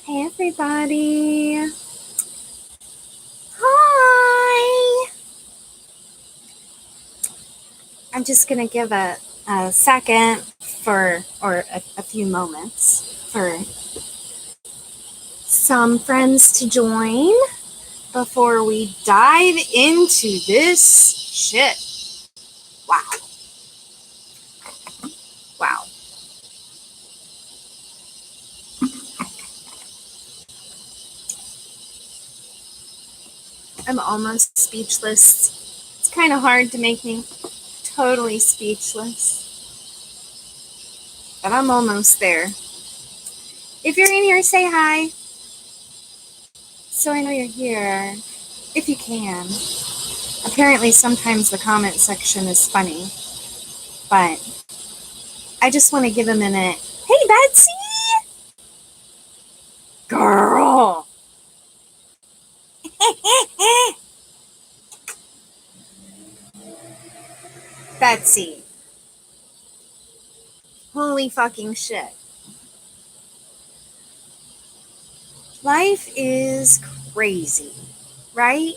Hey everybody. Hi. I'm just going to give a second or a few moments for some friends to join before we dive into this shit. Wow. Wow. I'm almost speechless. It's kind of hard to make me totally speechless. But I'm almost there. If you're in here, say hi. So I know you're here. If you can. Apparently sometimes the comment section is funny. But I just want to give a minute. Hey, Betsy! Girl! Betsy. Holy fucking shit. Life is crazy, right?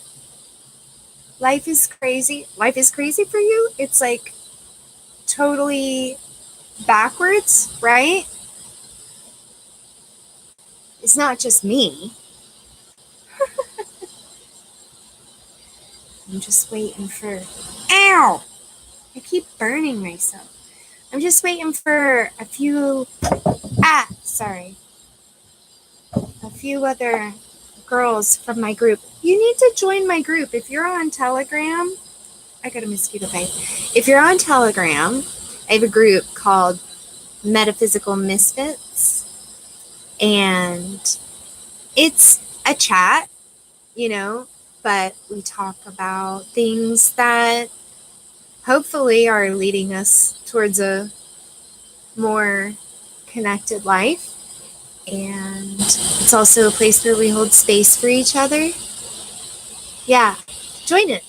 Life is crazy. Life is crazy for you? It's like totally backwards, right? It's not just me. I'm just waiting for... Ow! I keep burning myself. I'm just waiting for a few... A few other girls from my group. You need to join my group. If you're on Telegram... I got a mosquito bite. If you're on Telegram, I have a group called Metaphysical Misfits. And it's a chat, but we talk about things that hopefully are leading us towards a more connected life. And it's also a place where we hold space for each other. Yeah, join it.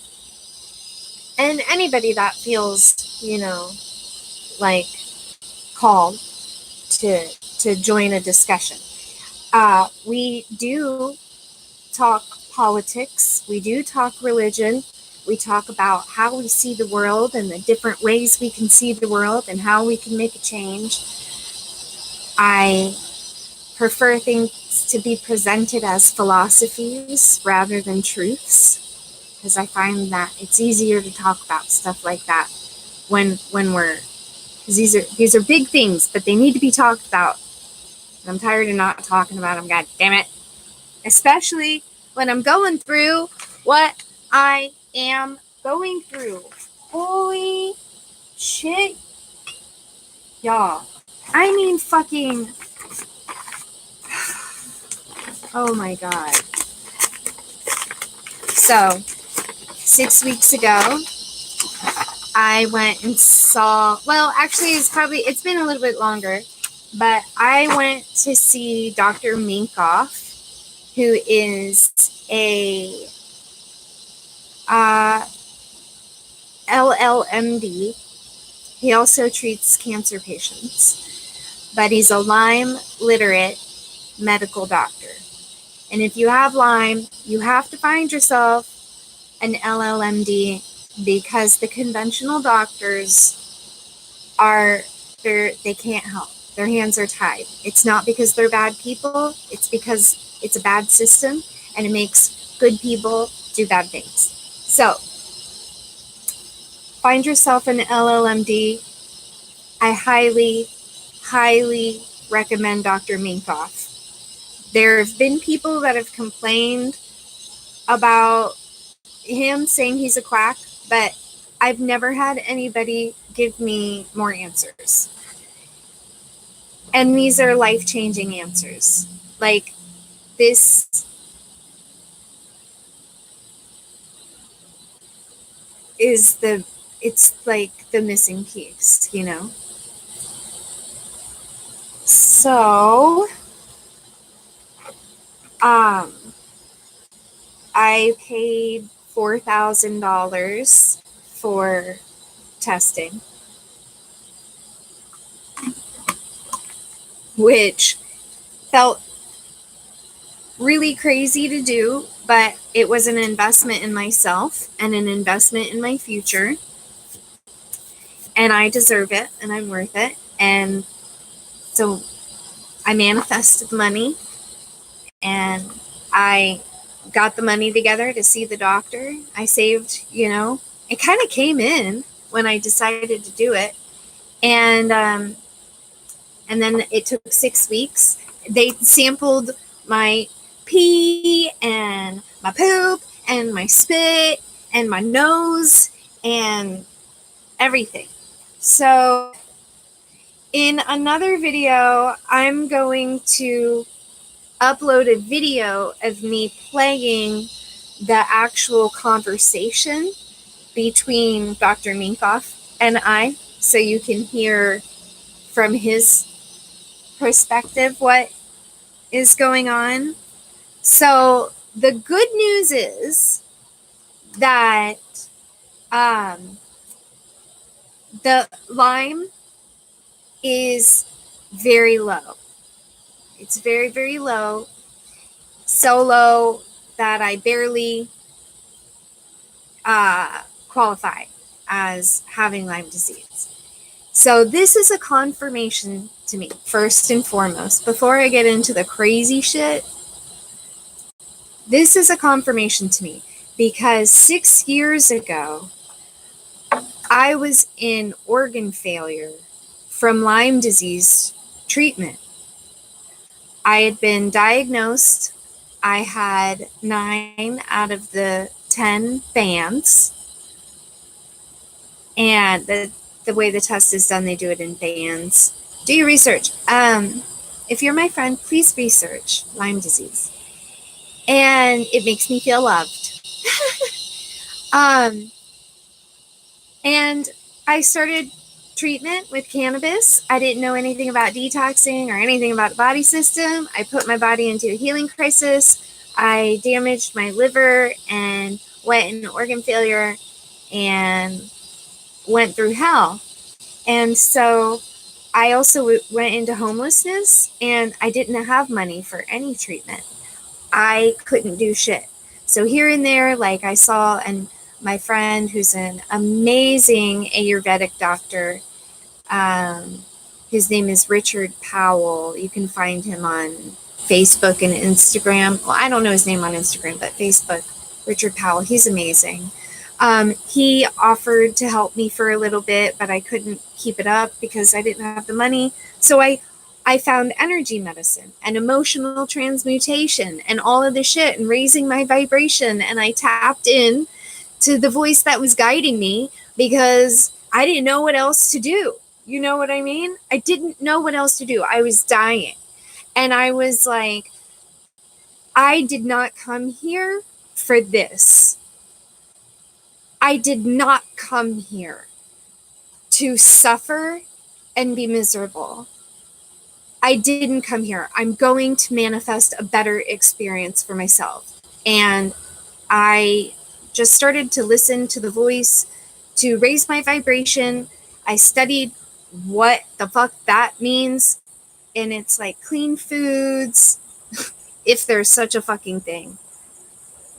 And anybody that feels, like called to join a discussion. We do talk politics. We do talk religion. We talk about how we see the world and the different ways we can see the world and how we can make a change. I prefer things to be presented as philosophies rather than truths, because I find that it's easier to talk about stuff like that when we're, because these are big things, but they need to be talked about. And I'm tired of not talking about them, god damn it. Especially when I'm going through what I am going through. Holy shit, y'all. I mean fucking... Oh my god. So, 6 weeks ago, I went and saw... Well, actually, it's been a little bit longer. But I went to see Dr. Minkoff, who is a LLMD. He also treats cancer patients, but he's a Lyme literate medical doctor. And if you have Lyme, you have to find yourself an LLMD, because the conventional doctors they can't help. Their hands are tied. It's not because they're bad people. It's because it's a bad system, and it makes good people do bad things. So, find yourself an LLMD. I highly, highly recommend Dr. Minkoff. There have been people that have complained about him saying he's a quack, but I've never had anybody give me more answers. And these are life-changing answers. Like, this is it's like the missing piece, So, I paid $4,000 for testing, which felt really crazy to do, but it was an investment in myself and an investment in my future. And I deserve it and I'm worth it. And so I manifested money and I got the money together to see the doctor. I saved, it kind of came in when I decided to do it. And then it took 6 weeks. They sampled my pee and my poop and my spit and my nose and everything. So in another video, I'm going to upload a video of me playing the actual conversation between Dr. Minkoff and I, so you can hear from his perspective what is going on. So the good news is that the Lyme is very low. It's very, very low. So low that I barely qualify as having Lyme disease. So this is a confirmation to me, first and foremost. Before I get into the crazy shit, this is a confirmation to me because 6 years ago, I was in organ failure from Lyme disease treatment. I had been diagnosed. I had 9 out of the 10 bands. And the way the test is done, they do it in bands. Do your research. If you're my friend, please research Lyme disease. And it makes me feel loved. And I started treatment with cannabis. I didn't know anything about detoxing or anything about the body system. I put my body into a healing crisis. I damaged my liver and went into organ failure and went through hell. And so I also went into homelessness and I didn't have money for any treatment. I couldn't do shit. So here and there, like I saw, and my friend who's an amazing Ayurvedic doctor, his name is Richard Powell. You can find him on Facebook and Instagram. Well, I don't know his name on Instagram, but Facebook, Richard Powell. He's amazing. He offered to help me for a little bit, but I couldn't keep it up because I didn't have the money. So I found energy medicine and emotional transmutation and all of the shit and raising my vibration. And I tapped in to the voice that was guiding me because I didn't know what else to do. You know what I mean? I didn't know what else to do. I was dying. And I was like, I did not come here for this. I did not come here to suffer and be miserable. I didn't come here. I'm going to manifest a better experience for myself. And I just started to listen to the voice to raise my vibration. I studied what the fuck that means. And it's like clean foods, if there's such a fucking thing.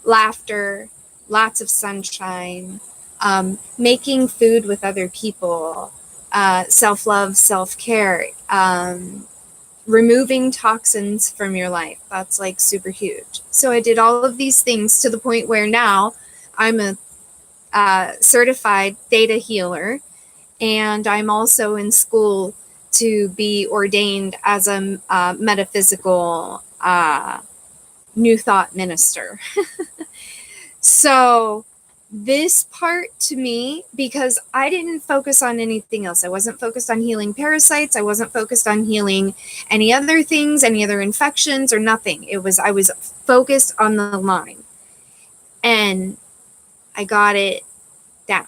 Laughter, lots of sunshine, making food with other people, self-love, self-care, removing toxins from your life. That's like super huge. So I did all of these things to the point where now I'm a certified theta healer, and I'm also in school to be ordained as a metaphysical New Thought minister. So this part to me, because I didn't focus on anything else. I wasn't focused on healing parasites. I wasn't focused on healing any other things, any other infections or nothing. I was focused on the Lyme, and I got it down.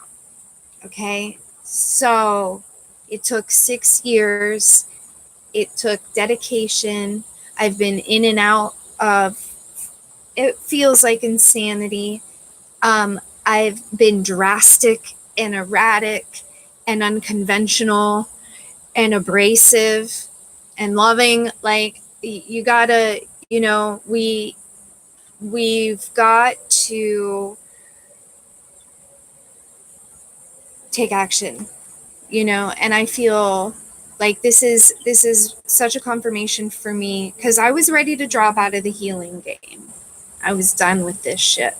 Okay. So it took 6 years. It took dedication. I've been in and out of, it feels like insanity. I've been drastic and erratic and unconventional and abrasive and loving. Like you gotta You know, we've got to take action, you know, and I feel like this is such a confirmation for me, because I was ready to drop out of the healing game. I was done with this shit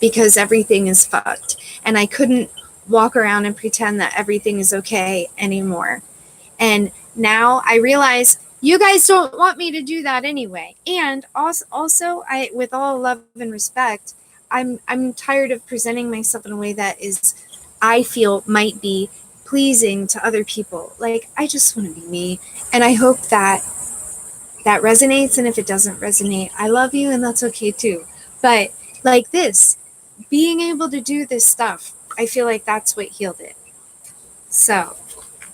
because everything is fucked, and I couldn't walk around and pretend that everything is okay anymore. And now I realize you guys don't want me to do that anyway. And also I, with all love and respect, I'm tired of presenting myself in a way that is, I feel, might be pleasing to other people. Like, I just want to be me. And I hope that that resonates. And if it doesn't resonate, I love you, and that's okay too. But like this, being able to do this stuff, I feel like that's what healed it. So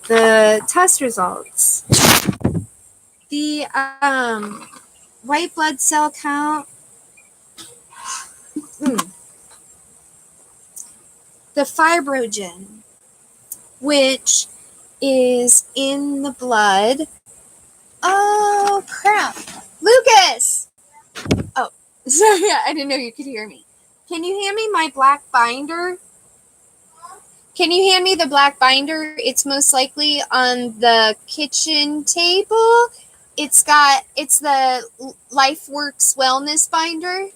the test results, the white blood cell count, the fibrogen, which is in the blood. Oh crap, Lucas! Oh, sorry, I didn't know you could hear me. Can you hand me my black binder? Can you hand me the black binder? It's most likely on the kitchen table. It's the LifeWorks Wellness binder.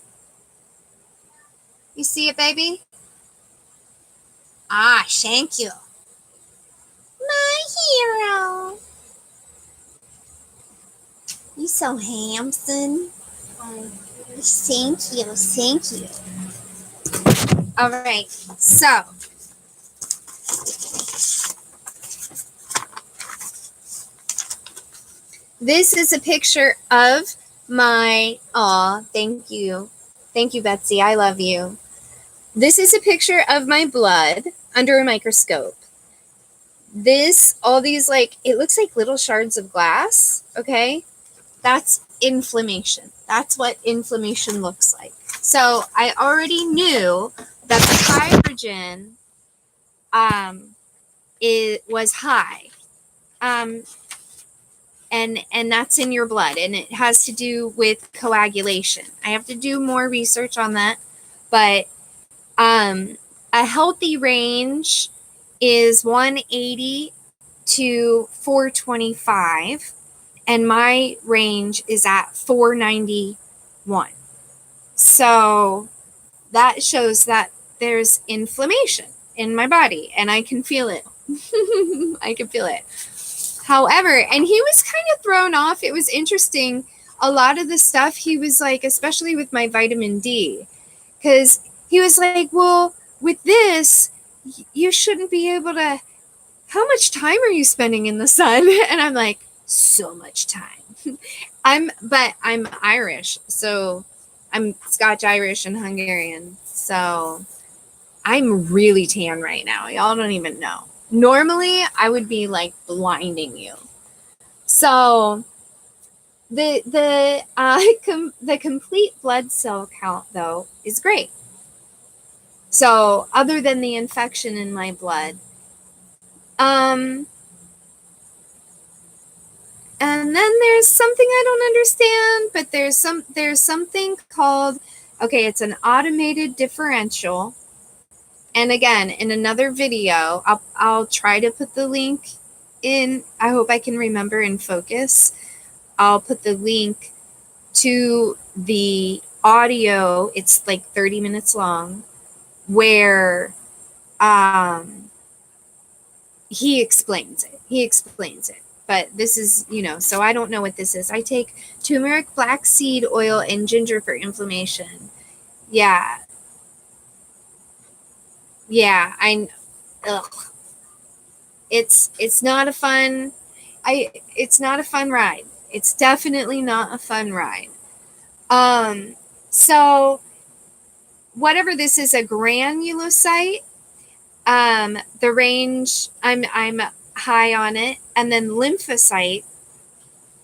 You see it, baby? Ah, thank you. My hero. You so handsome. Thank you, thank you. All right, so this is a picture of my, thank you. Thank you, Betsy. I love you. This is a picture of my blood under a microscope. All these, like, it looks like little shards of glass, okay? That's inflammation. That's what inflammation looks like. So I already knew that the fibrogen it was high. And that's in your blood, and it has to do with coagulation. I have to do more research on that, but a healthy range is 180 to 425, and my range is at 491. So that shows that there's inflammation in my body, and I can feel it. I can feel it. However, and he was kind of thrown off. It was interesting. A lot of the stuff he was like, especially with my vitamin D, because he was like, well, with this, you shouldn't be able to, how much time are you spending in the sun? And I'm like, so much time. I'm Irish, so I'm Scotch, Irish, and Hungarian. So I'm really tan right now. Y'all don't even know. Normally, I would be like blinding you. So the complete blood cell count, though, is great. So other than the infection in my blood, and then there's something I don't understand, but there's something called, okay, it's an automated differential. And again, in another video, I'll try to put the link in. I hope I can remember in focus. I'll put the link to the audio. It's like 30 minutes long, where he explains it. But this is, so I don't know what this is. I take turmeric, black seed oil, and ginger for inflammation. Yeah. Ugh. It's not a fun, it's not a fun ride. It's definitely not a fun ride. So whatever this is, a granulocyte, the range, I'm high on it. And then lymphocyte,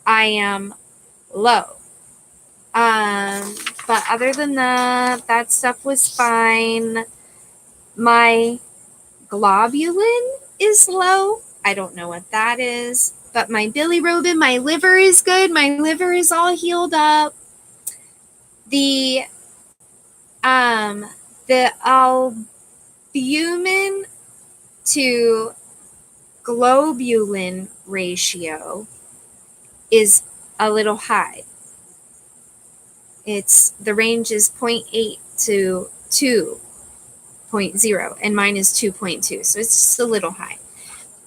I am low. But other than that stuff was fine. My globulin is low. I don't know what that is, but my bilirubin, my liver is good. My liver is all healed up. The albumin to globulin ratio is a little high. The range is 0.8 to 2.0, and mine is 2.2, so it's just a little high.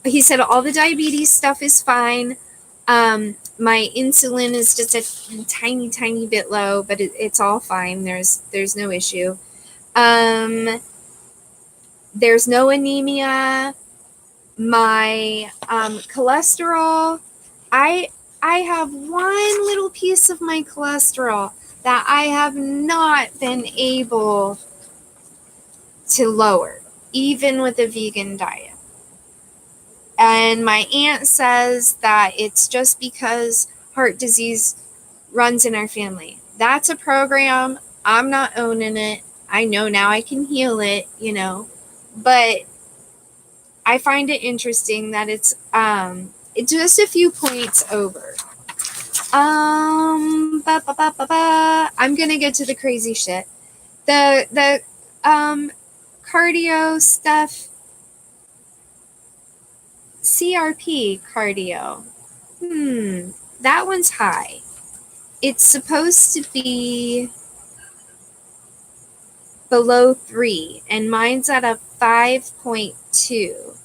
He said all the diabetes stuff is fine. My insulin is just a tiny bit low, but it's all fine. There's no issue. There's no anemia. My cholesterol, I have one little piece of my cholesterol that I have not been able to lower, even with a vegan diet. And my aunt says that it's just because heart disease runs in our family. That's a program. I'm not owning it. I know now I can heal it, but I find it interesting that it's just a few points over. I'm gonna get to the crazy shit. The cardio stuff. CRP cardio. That one's high. It's supposed to be below 3, and mine's at a 5.2.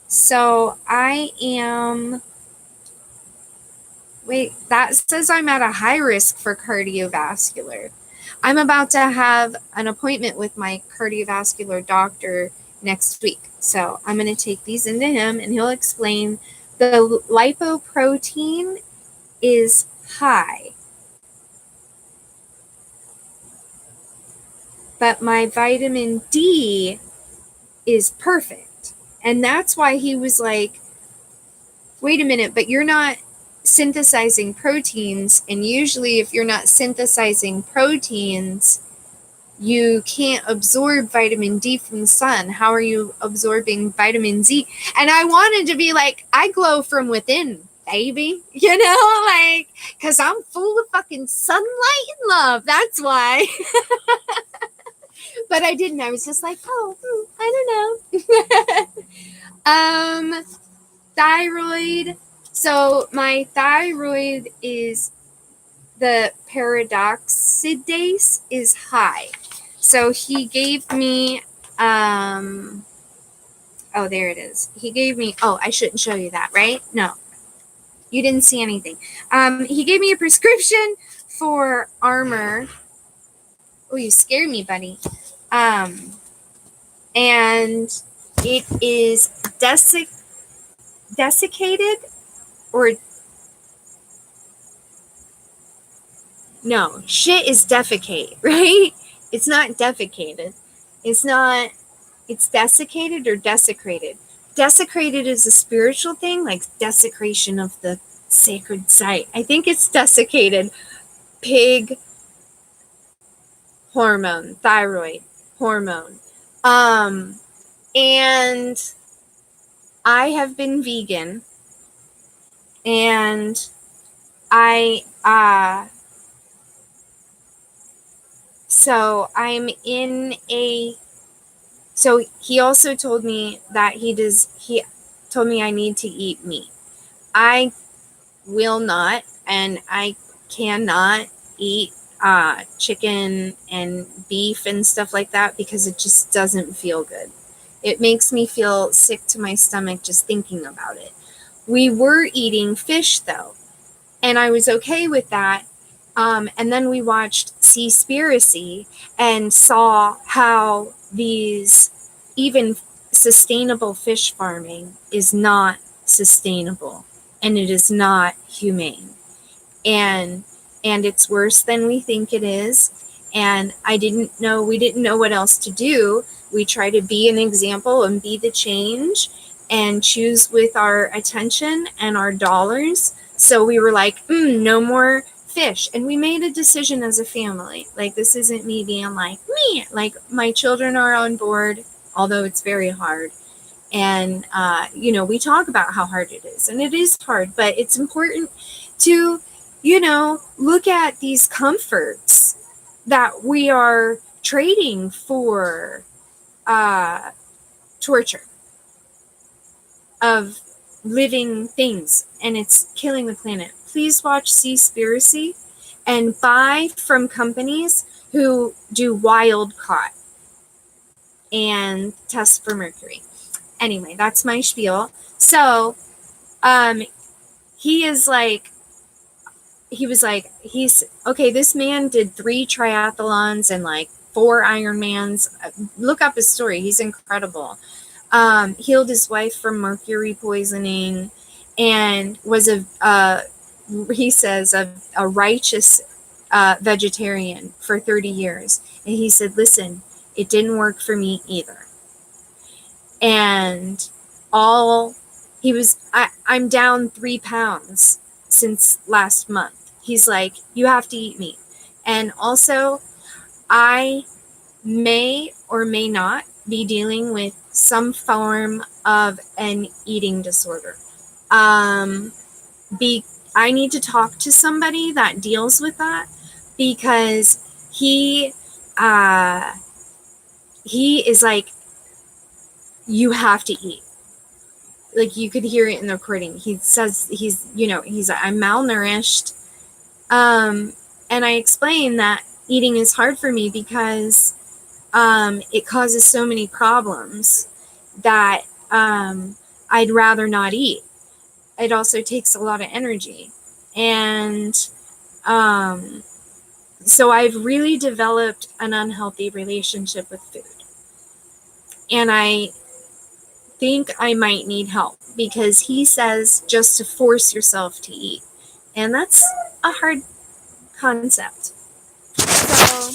So I am, that says I'm at a high risk for cardiovascular. I'm about to have an appointment with my cardiovascular doctor next week. So I'm going to take these into him, and he'll explain. The lipoprotein is high, but my vitamin D is perfect. And that's why he was like, wait a minute, but you're not synthesizing proteins. And usually if you're not synthesizing proteins, you can't absorb vitamin D from the sun. How are you absorbing vitamin Z? And I wanted to be like, I glow from within, baby. Because I'm full of fucking sunlight and love. That's why. But I didn't. I was just like, I don't know. Thyroid. So my thyroid is, the peroxidase is high. So he gave me, there it is. He gave me, I shouldn't show you that, right? No, you didn't see anything. He gave me a prescription for Armor. Oh, you scared me, buddy. And it is desiccated or no, shit is defecate, right? It's not defecated. It's desiccated or desecrated. Desecrated is a spiritual thing, like desecration of the sacred site. I think it's desiccated. Pig hormone, thyroid hormone. And I have been vegan, and so I'm in so he also told me that he told me I need to eat meat. I will not, and I cannot eat chicken and beef and stuff like that because it just doesn't feel good. It makes me feel sick to my stomach just thinking about it. We were eating fish though, and I was okay with that. And then we watched Seaspiracy and saw how these, even sustainable fish farming is not sustainable, and it is not humane. And it's worse than we think it is. And we didn't know what else to do. We try to be an example and be the change and choose with our attention and our dollars. So we were like, no more fish. And we made a decision as a family. Like, this isn't me being like, me. Like, my children are on board, although it's very hard. And, we talk about how hard it is. And it is hard, but it's important to, look at these comforts that we are trading for torture of living things, and it's killing the planet. Please watch Seaspiracy and buy from companies who do wild caught and test for mercury. Anyway, that's my spiel. So he was like, he's okay, this man did 3 triathlons and like 4 Ironmans. Look up his story. He's incredible. Healed his wife from mercury poisoning and was he says a righteous vegetarian for 30 years. And he said, listen, it didn't work for me either. And I'm down 3 pounds since last month. He's like, you have to eat meat. And also, I may or may not be dealing with some form of an eating disorder. I need to talk to somebody that deals with that, because he is like, you have to eat. Like, you could hear it in the recording. He says I'm malnourished. And I explain that eating is hard for me because it causes so many problems that I'd rather not eat. It also takes a lot of energy. And so I've really developed an unhealthy relationship with food. And I think I might need help, because he says just to force yourself to eat. And that's a hard concept. So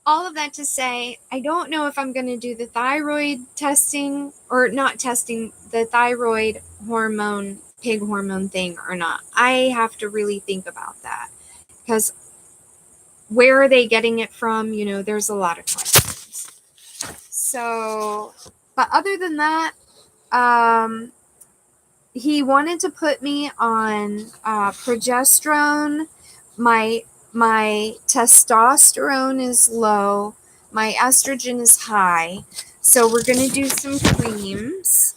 all of that to say, I don't know if I'm going to do the thyroid testing, or not testing, the thyroid hormone, pig hormone thing or not. I have to really think about that, because where are they getting it from? There's a lot of questions. So, but other than that, he wanted to put me on progesterone. My testosterone is low. My estrogen is high. So we're going to do some creams.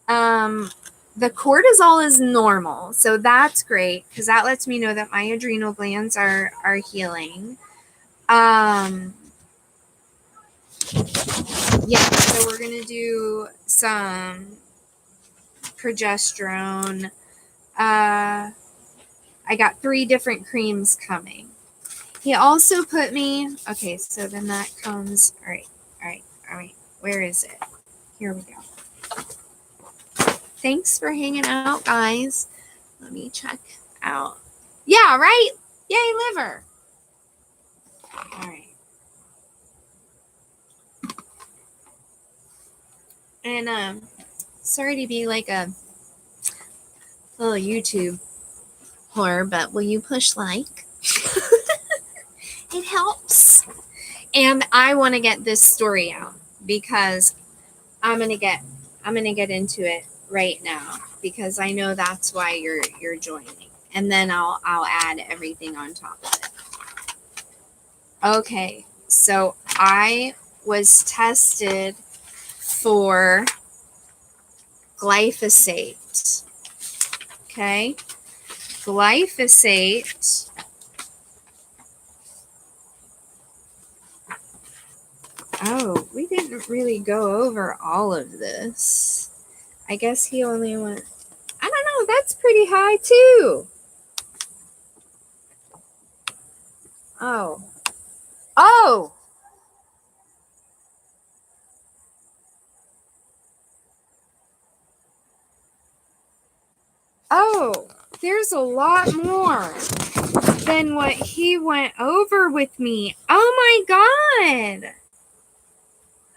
The cortisol is normal. So that's great, because that lets me know that my adrenal glands are healing. Yeah, so we're going to do some progesterone. I got 3 different creams coming. He also put me, okay, so then that comes, all right. Where is it? Here we go. Thanks for hanging out, guys. Let me check out. Yeah, right? Yay, liver. All right. And sorry to be like a little YouTube whore, but will you push like? It helps. And I want to get this story out, because I'm gonna get into it right now, because I know that's why you're joining, and then I'll add everything on top of it. Okay, so I was tested for glyphosate. Okay, glyphosate. Oh, we didn't really go over all of this. I guess he only went, I don't know, that's pretty high too. Oh. Oh, there's a lot more than what he went over with me. Oh my God.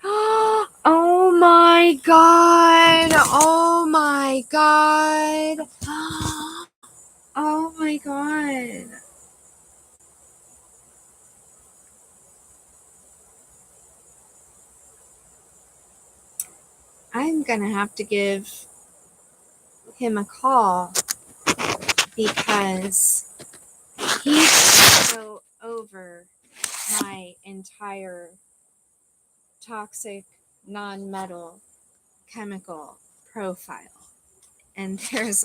Oh my God. Oh my God. Oh my God. I'm going to have to give him a call, because go over my entire toxic non-metal chemical profile, and there's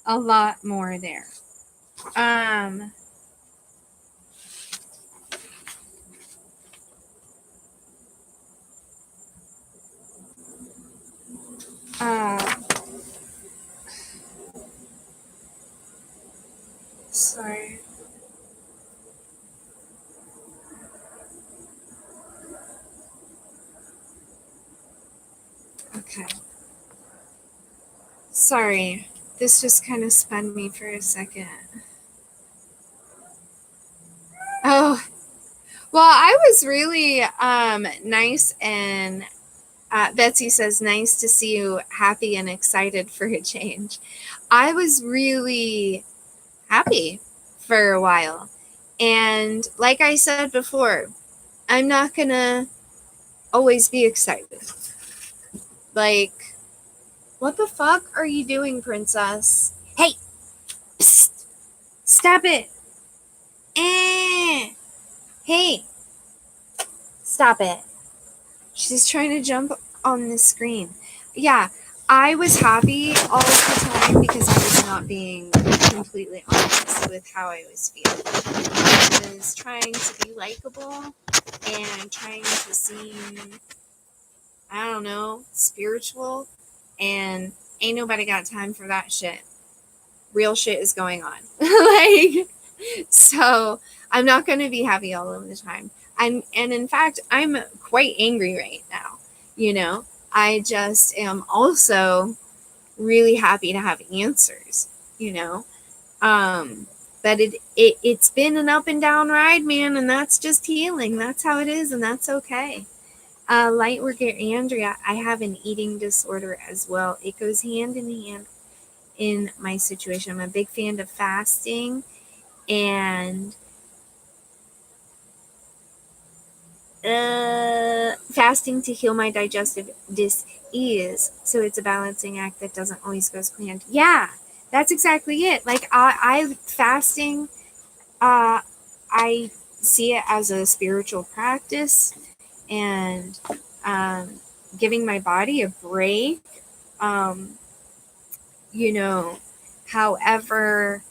a lot more there. Sorry. Okay. Sorry. This just kind of spun me for a second. Oh, well, I was really nice, and Betsy says, nice to see you happy and excited for a change. I was really happy for a while. And like I said before, I'm not going to always be excited. Like, what the fuck are you doing, princess? Hey, psst, stop it. Hey, stop it. She's trying to jump on the screen. Yeah, I was happy all the time because I was not being completely honest with how I was feeling. I was trying to be likable and trying to seem, I don't know, spiritual, and ain't nobody got time for that shit. Real shit is going on. So I'm not going to be happy all of the time. And in fact, I'm quite angry right now. I just am also really happy to have answers, but it's been an up and down ride, man. And that's just healing. That's how it is. And that's okay. Lightworker Andrea, I have an eating disorder as well. It goes hand in hand in my situation. I'm a big fan of fasting and fasting to heal my digestive dis-ease. So it's a balancing act that doesn't always go as planned. Yeah, that's exactly it. Like I fasting, I see it as a spiritual practice and giving my body a break. However,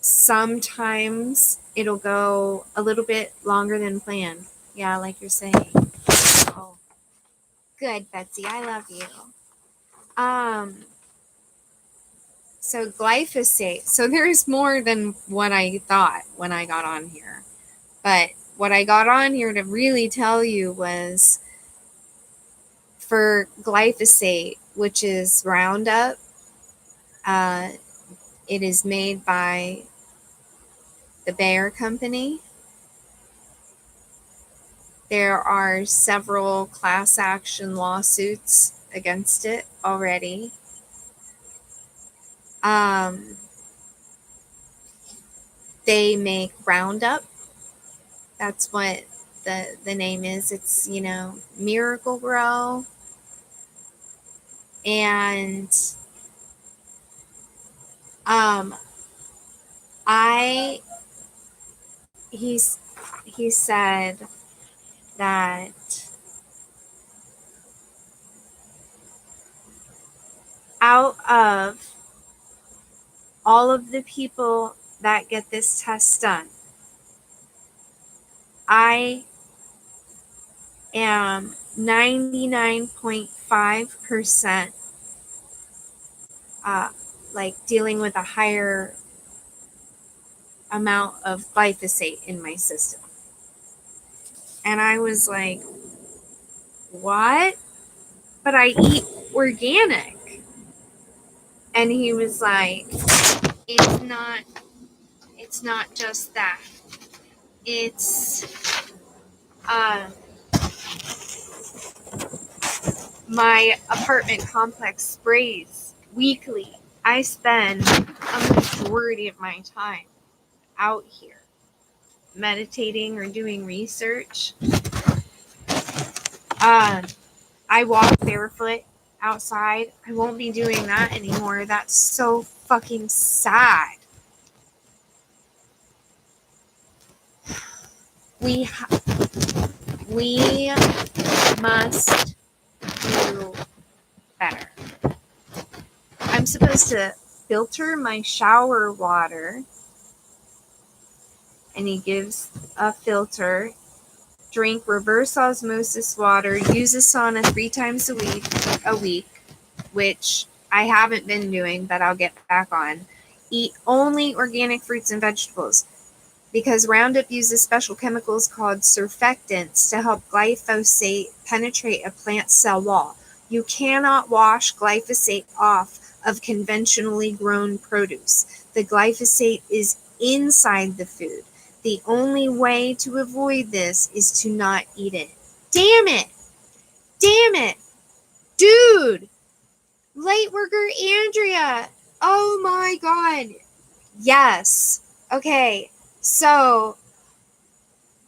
sometimes it'll go a little bit longer than planned. Yeah, like you're saying. Oh, good, Betsy. I love you. So glyphosate. So there's more than what I thought when I got on here. But what I got on here to really tell you was for glyphosate, which is Roundup, it is made by the Bayer Company. There are several class action lawsuits against it already. They make Roundup. That's what the name is. It's, Miracle Grow. And he said that out of all of the people that get this test done, I am 99.5% like dealing with a higher amount of glyphosate in my system. And I was like, what? But I eat organic. And he was like, it's not just that. It's my apartment complex sprays weekly. I spend a majority of my time out here meditating or doing research. I walk barefoot outside. I won't be doing that anymore. That's so fucking sad. we must do better. I'm supposed to filter my shower water, and he gives a filter. Drink reverse osmosis water. Use a sauna 3 times a week, which I haven't been doing, but I'll get back on. Eat only organic fruits and vegetables, because Roundup uses special chemicals called surfactants to help glyphosate penetrate a plant cell wall. You cannot wash glyphosate off of conventionally grown produce. The glyphosate is inside the food. The only way to avoid this is to not eat it. Damn it! Damn it! Dude! Light worker Andrea! Oh my god! Yes. Okay, so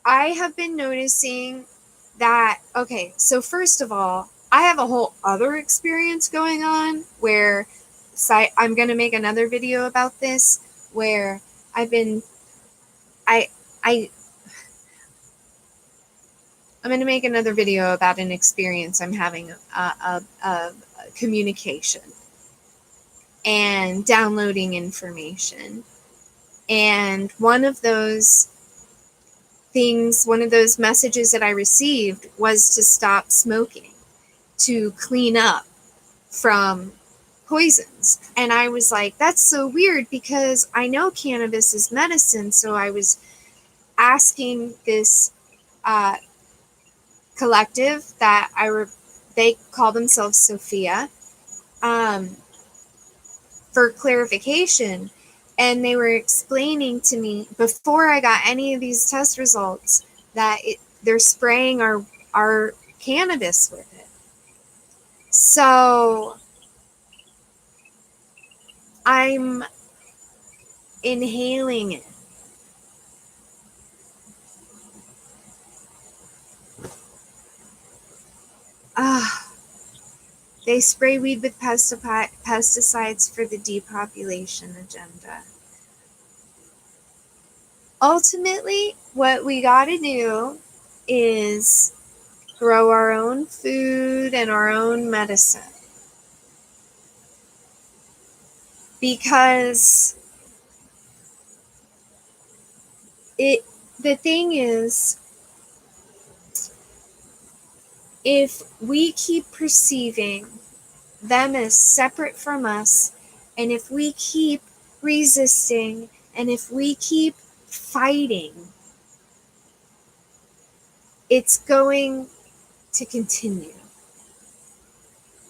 I have been noticing that, okay, so first of all, I have a whole other experience going on where I'm going to make another video about this, where I'm going to make another video about an experience I'm having of communication and downloading information. And one of those messages that I received was to stop smoking, to clean up from poisons. And I was like, that's so weird, because I know cannabis is medicine. So I was asking this collective that they call themselves Sophia, for clarification. And they were explaining to me before I got any of these test results that they're spraying our cannabis with it. So I'm inhaling it. They spray weed with pesticides for the depopulation agenda. Ultimately, what we got to do is grow our own food and our own medicine. Because the thing is, if we keep perceiving them as separate from us, and if we keep resisting, and if we keep fighting, it's going to continue.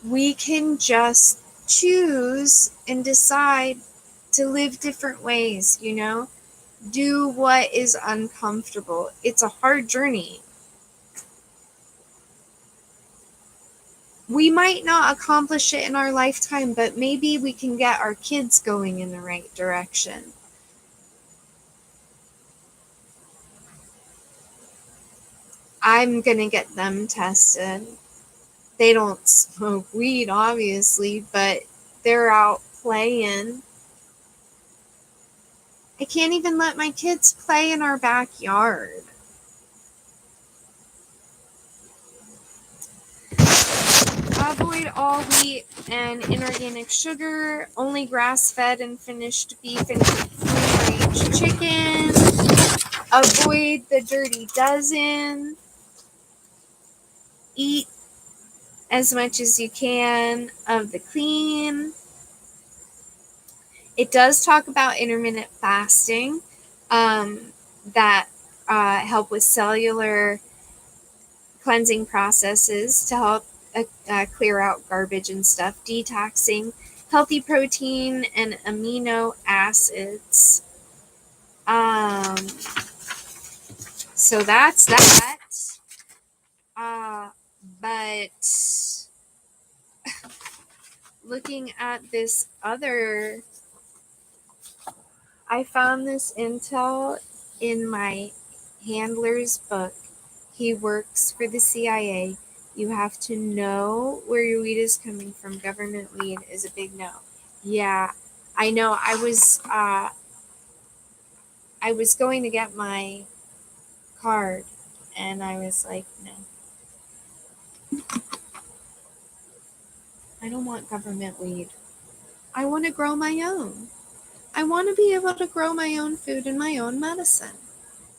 We can just choose and decide to live different ways, do what is uncomfortable. It's a hard journey. We might not accomplish it in our lifetime, but maybe we can get our kids going in the right direction. I'm going to get them tested. They don't smoke weed, obviously, but they're out playing. I can't even let my kids play in our backyard. Avoid all wheat and inorganic sugar. Only grass-fed and finished beef and free-range chicken. Avoid the dirty dozen. Eat as much as you can of the clean. It does talk about intermittent fasting that help with cellular cleansing processes to help clear out garbage and stuff, detoxing, healthy protein and amino acids. So that's that. But looking at this other, I found this intel in my handler's book. He works for the CIA. You have to know where your weed is coming from. Government weed is a big no. Yeah, I know. I was going to get my card. And I was like, no. I don't want government weed. I want to grow my own. I want to be able to grow my own food and my own medicine.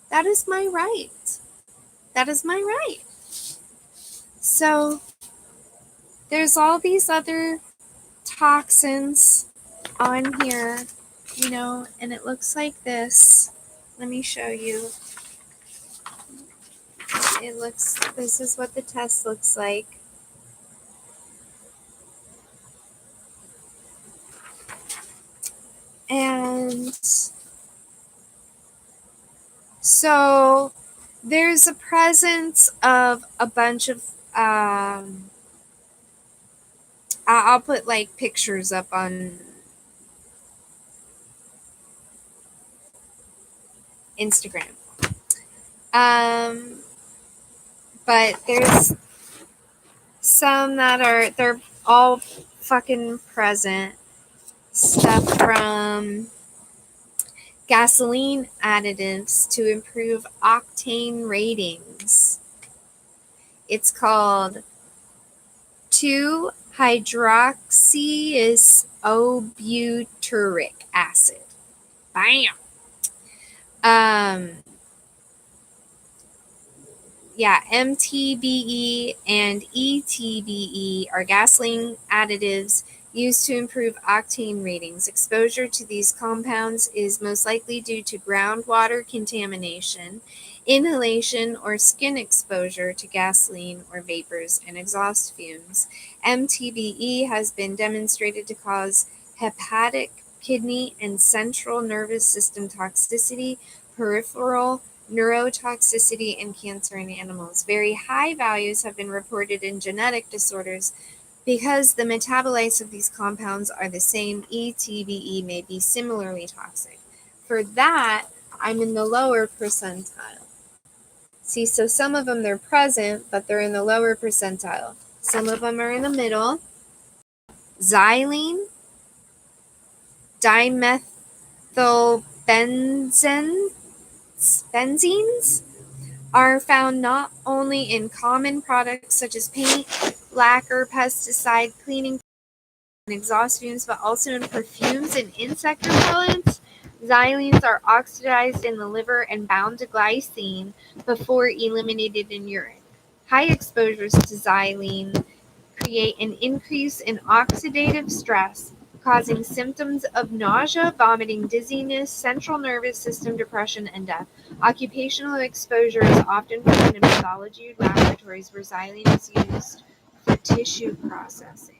That is my right. That is my right. So there's all these other toxins on here, you know, and it looks like this. Let me show you. This is what the test looks like. And so there's a presence of a bunch of, I'll put like pictures up on Instagram. But there's some that they're all fucking present. Stuff from gasoline additives to improve octane ratings. It's called 2-hydroxyisobutyric acid. Bam! Yeah, MTBE and ETBE are gasoline additives used to improve octane ratings. Exposure to these compounds is most likely due to groundwater contamination, inhalation, or skin exposure to gasoline or vapors and exhaust fumes. MTBE has been demonstrated to cause hepatic, kidney, and central nervous system toxicity, peripheral neurotoxicity, and cancer in animals. Very high values have been reported in genetic disorders. Because the metabolites of these compounds are the same, ETBE may be similarly toxic. For that, I'm in the lower percentile. See, so some of them, they're present, but they're in the lower percentile. Some of them are in the middle. Xylene, dimethylbenzenes are found not only in common products such as paint, lacquer, pesticide, cleaning, and exhaust fumes, but also in perfumes and insect repellents. Xylenes are oxidized in the liver and bound to glycine before eliminated in urine. High exposures to xylene create an increase in oxidative stress, causing symptoms of nausea, vomiting, dizziness, central nervous system depression, and death. Occupational exposure is often found in pathology laboratories where xylene is used for tissue processing.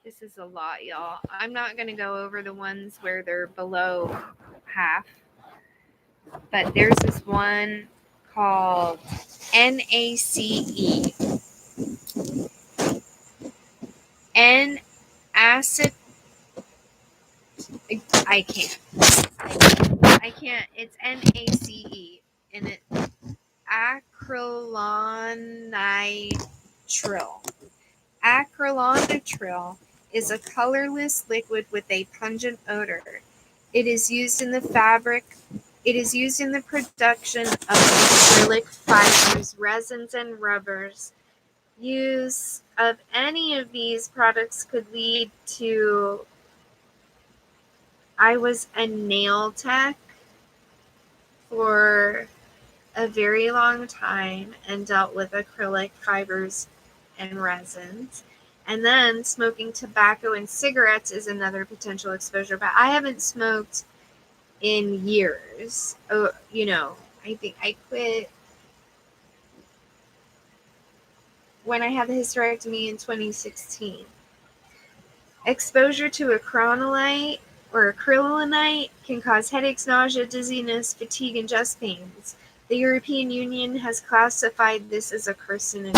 This is a lot, y'all. I'm not going to go over the ones where they're below half, but there's this one called NACE. N-acid. I can't. It's NACE, and it's acrylonitrile. Acrylonitrile is a colorless liquid with a pungent odor. It is used in the production of acrylic fibers, resins, and rubbers. Use of any of these products could lead to. I was a nail tech for a very long time and dealt with acrylic fibers and resins. And then smoking tobacco and cigarettes is another potential exposure. But I haven't smoked in years. Oh, I think I quit when I had the hysterectomy in 2016. Exposure to acrylonite or acrylamide can cause headaches, nausea, dizziness, fatigue, and chest pains. The European Union has classified this as a carcinogen.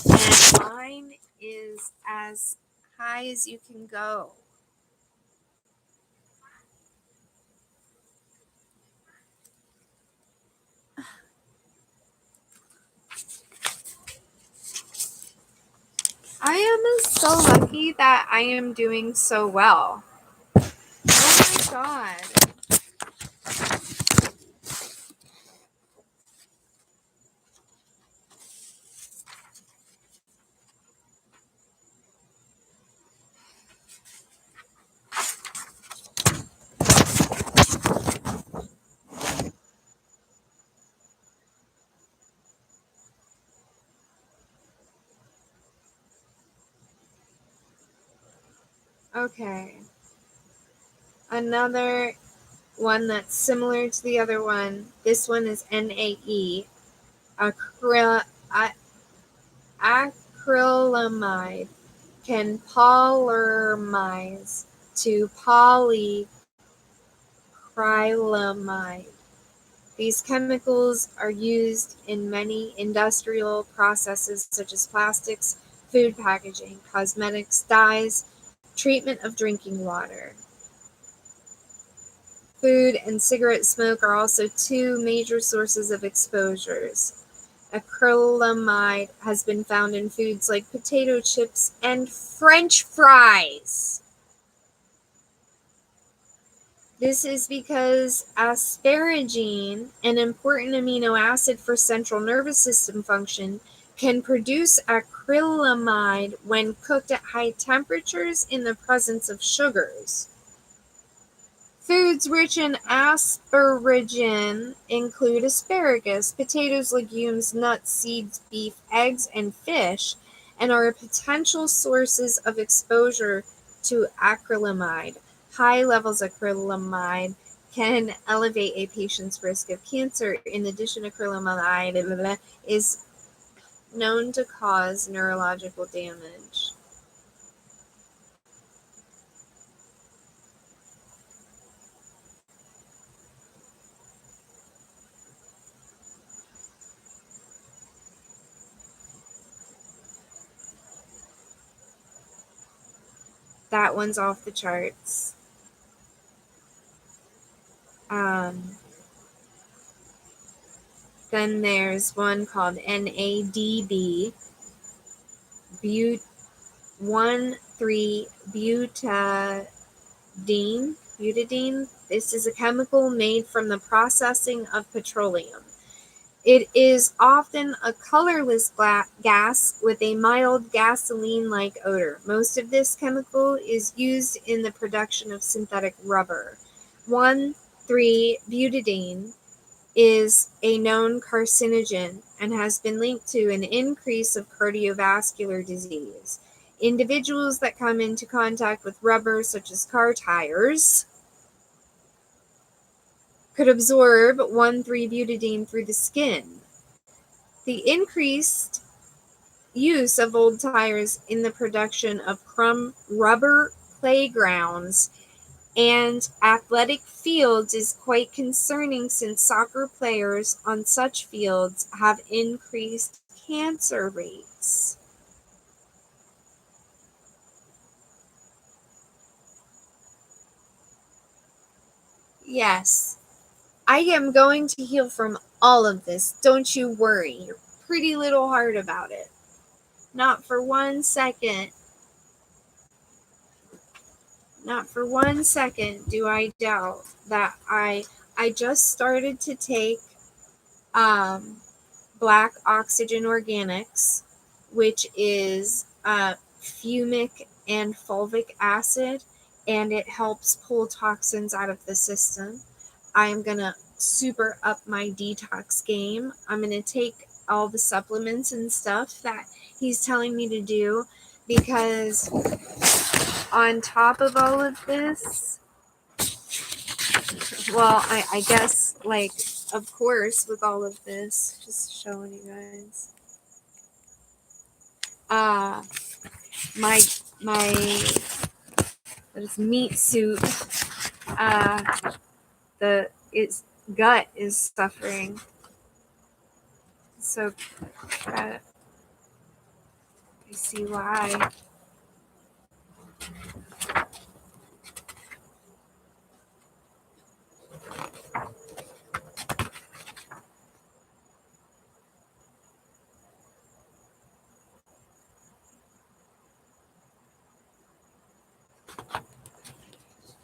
And mine is as high as you can go. I am so lucky that I am doing so well. Oh my god. Okay. Another one that's similar to the other one. This one is NAE, acrylamide, can polymerase to polyacrylamide. These chemicals are used in many industrial processes such as plastics, food packaging, cosmetics, dyes, treatment of drinking water. Food and cigarette smoke are also two major sources of exposures. Acrylamide has been found in foods like potato chips and French fries. This is because asparagine, an important amino acid for central nervous system function, can produce acrylamide when cooked at high temperatures in the presence of sugars. Foods rich in asparagine include asparagus, potatoes, legumes, nuts, seeds, beef, eggs, and fish, and are potential sources of exposure to acrylamide. High levels of acrylamide can elevate a patient's risk of cancer. In addition, acrylamide is known to cause neurological damage. That one's off the charts. Then there's one called NADB, 1,3-butadiene. This is a chemical made from the processing of petroleum. It is often a colorless gas with a mild gasoline-like odor. Most of this chemical is used in the production of synthetic rubber. 1,3-butadiene is a known carcinogen and has been linked to an increase of cardiovascular disease. Individuals that come into contact with rubber, such as car tires, could absorb 1,3-butadiene through the skin. The increased use of old tires in the production of rubber playgrounds and athletic fields is quite concerning, since soccer players on such fields have increased cancer rates. Yes, I am going to heal from all of this. Don't you worry. You're pretty little hard about it. Not for 1 second. Not for 1 second do I doubt that I just started to take black oxygen organics, which is fumic and fulvic acid, and it helps pull toxins out of the system. I am going to super up my detox game. I'm going to take all the supplements and stuff that he's telling me to do, because on top of all of this, well, I guess, like, of course, with all of this, just showing you guys, my meat suit, its gut is suffering. So, I see why.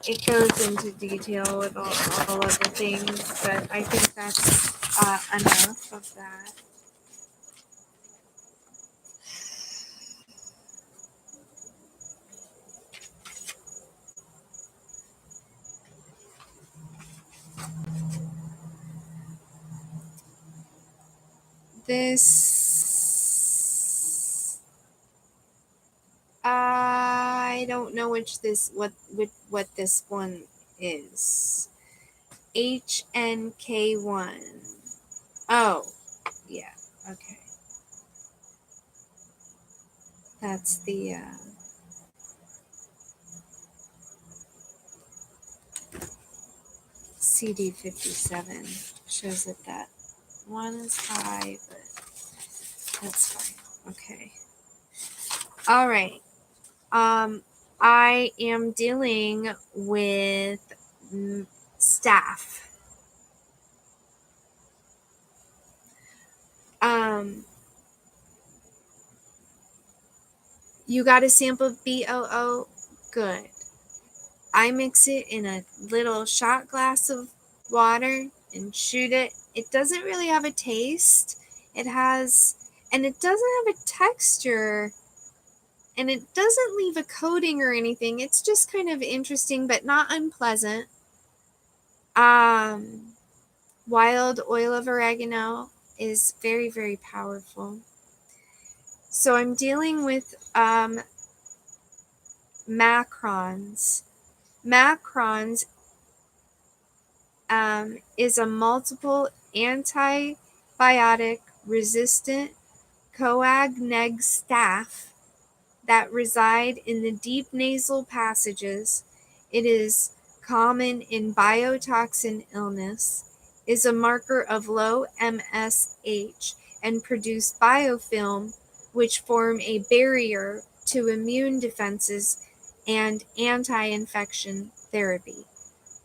it goes into detail with all of the things, but I think that's enough of that. This, I don't know what this one is. HNK1. Oh, yeah. Okay. That's the CD57. Shows that one is high, but that's fine. Okay. All right. I am dealing with staph. You got a sample of BOO? Good. I mix it in a little shot glass of water and shoot it. It doesn't really have a taste. It doesn't have a texture, and it doesn't leave a coating or anything. It's just kind of interesting, but not unpleasant. Wild oil of oregano is very, very powerful. So I'm dealing with macrons. Macrons is a multiple antibiotic resistant coag-neg staph that reside in the deep nasal passages. It is common in biotoxin illness, is a marker of low MSH, and produce biofilm which form a barrier to immune defenses and anti-infection therapy.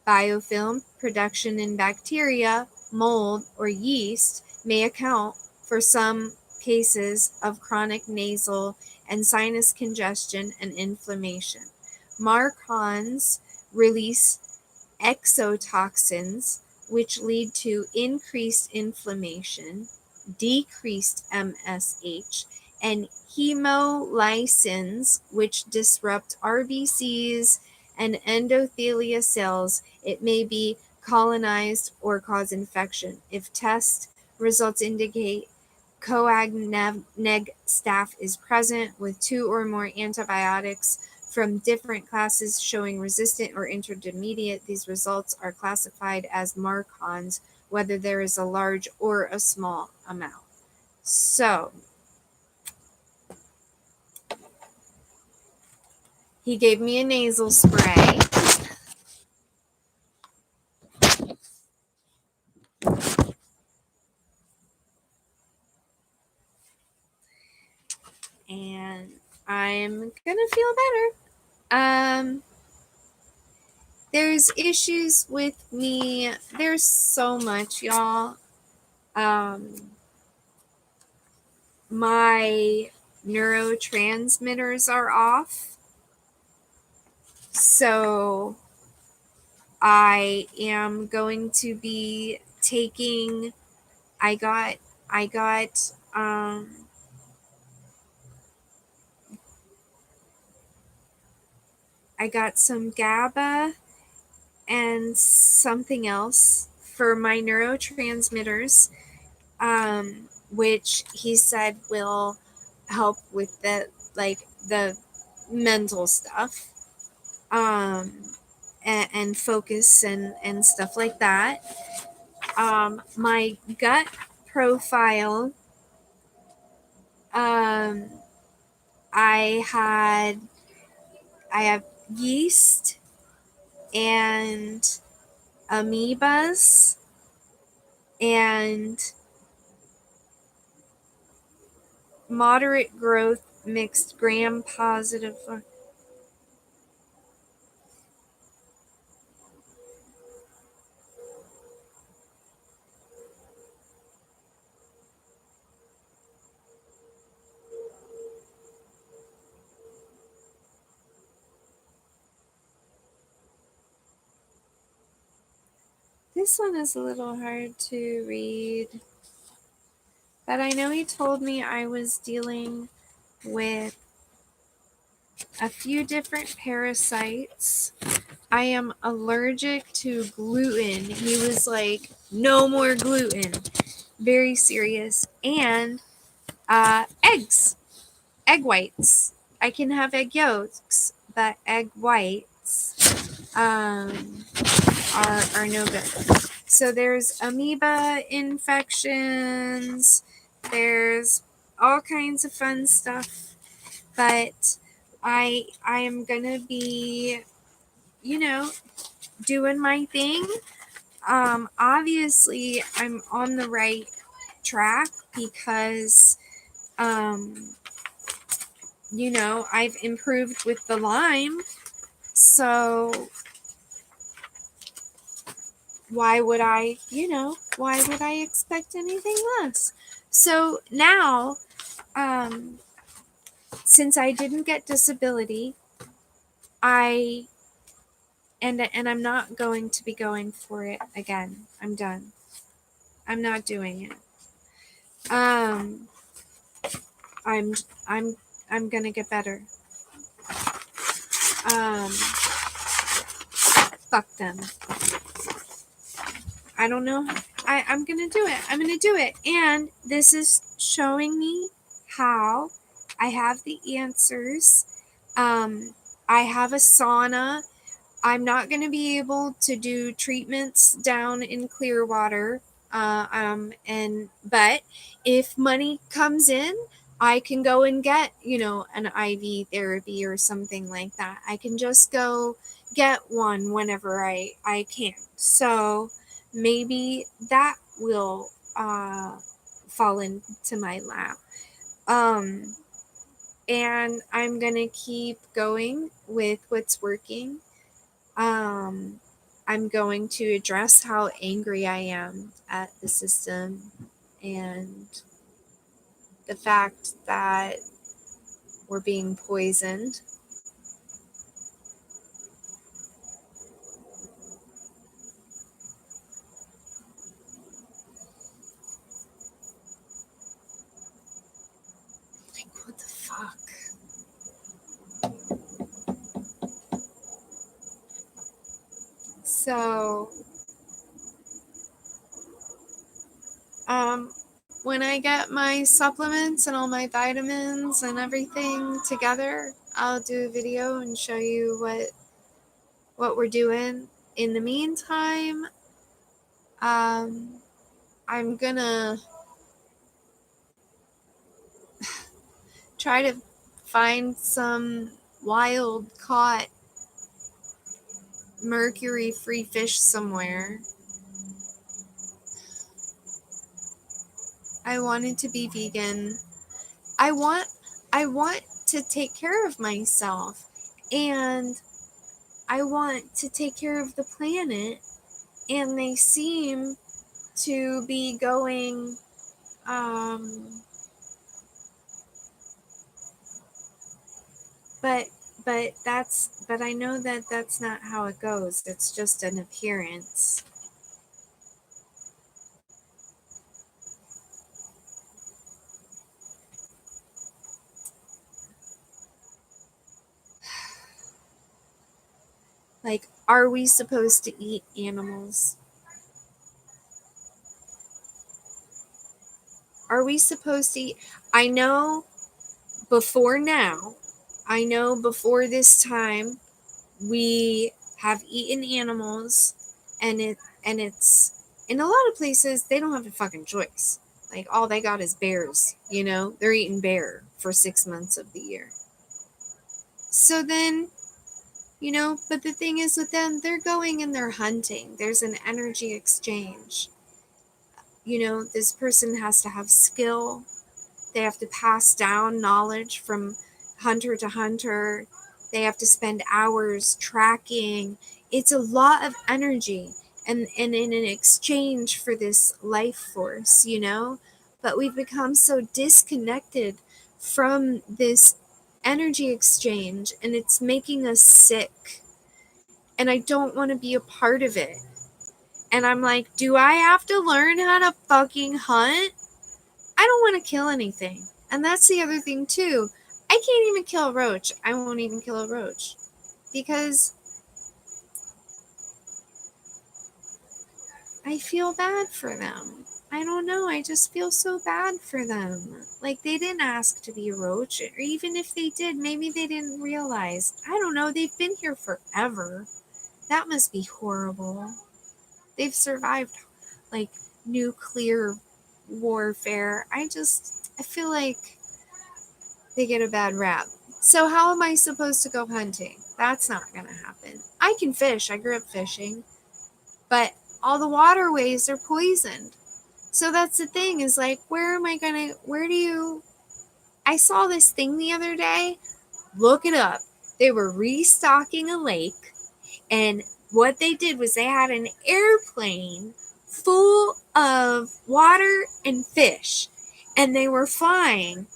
Biofilm production in bacteria, mold, or yeast may account for some cases of chronic nasal and sinus congestion and inflammation. Macrons release exotoxins, which lead to increased inflammation, decreased MSH, and hemolysins, which disrupt RBCs and endothelial cells. It may be colonized or cause infection. If test results indicate coag-neg staph is present with 2 or more antibiotics from different classes showing resistant or intermediate, these results are classified as macrons, whether there is a large or a small amount. So he gave me a nasal spray. And I'm gonna feel better. There's issues with me. There's so much, y'all. My neurotransmitters are off. So I am going to be taking, I got some GABA and something else for my neurotransmitters, which he said will help with the mental stuff, and focus and stuff like that. My gut profile, I have yeast and amoebas and moderate growth mixed gram positive. This one is a little hard to read, but I know he told me I was dealing with a few different parasites. I am allergic to gluten. He was like, no more gluten. Very serious. And eggs, egg whites. I can have egg yolks, but egg whites are no good. So there's amoeba infections. There's all kinds of fun stuff, but I am gonna be, doing my thing. Obviously I'm on the right track because I've improved with the Lyme. So why would I expect anything less? So now, since I didn't get disability, I'm not going to be going for it again. I'm done. I'm not doing it. I'm I'm I'm gonna get better. Fuck them. I don't know. I'm gonna do it. I'm gonna do it. And this is showing me how I have the answers. I have a sauna. I'm not going to be able to do treatments down in Clearwater. But if money comes in, I can go and get, an IV therapy or something like that. I can just go get one whenever I can. So maybe that will fall into my lap. And I'm going to keep going with what's working. I'm going to address how angry I am at the system and the fact that we're being poisoned. Like, what the fuck? So, when I get my supplements and all my vitamins and everything together, I'll do a video and show you what we're doing. In the meantime, I'm gonna try to find some wild caught mercury free fish somewhere. I wanted to be vegan. I want to take care of myself, and I want to take care of the planet, and they seem to be going but I know that that's not how it goes. It's just an appearance. Like, are we supposed to eat animals? Are we supposed to eat? I know before this time, we have eaten animals, and it's in a lot of places they don't have a fucking choice. Like, all they got is bears, they're eating bear for 6 months of the year. So then, but the thing is with them, they're going and they're hunting. There's an energy exchange. This person has to have skill. They have to pass down knowledge from hunter to hunter. They have to spend hours tracking. It's a lot of energy and in an exchange for this life force, But we've become so disconnected from this energy exchange, and it's making us sick. And I don't want to be a part of it. And I'm like, do I have to learn how to fucking hunt? I don't want to kill anything. And that's the other thing too. I can't even kill a roach. I won't even kill a roach. Because I feel bad for them. I don't know. I just feel so bad for them. Like, they didn't ask to be a roach. Or even if they did, maybe they didn't realize. I don't know. They've been here forever. That must be horrible. They've survived, like, nuclear warfare. I feel like they get a bad rap. So how am I supposed to go hunting? That's not going to happen. I can fish. I grew up fishing. But all the waterways are poisoned. So that's the thing, is like, I saw this thing the other day. Look it up. They were restocking a lake, and what they did was they had an airplane full of water and fish, and they were flying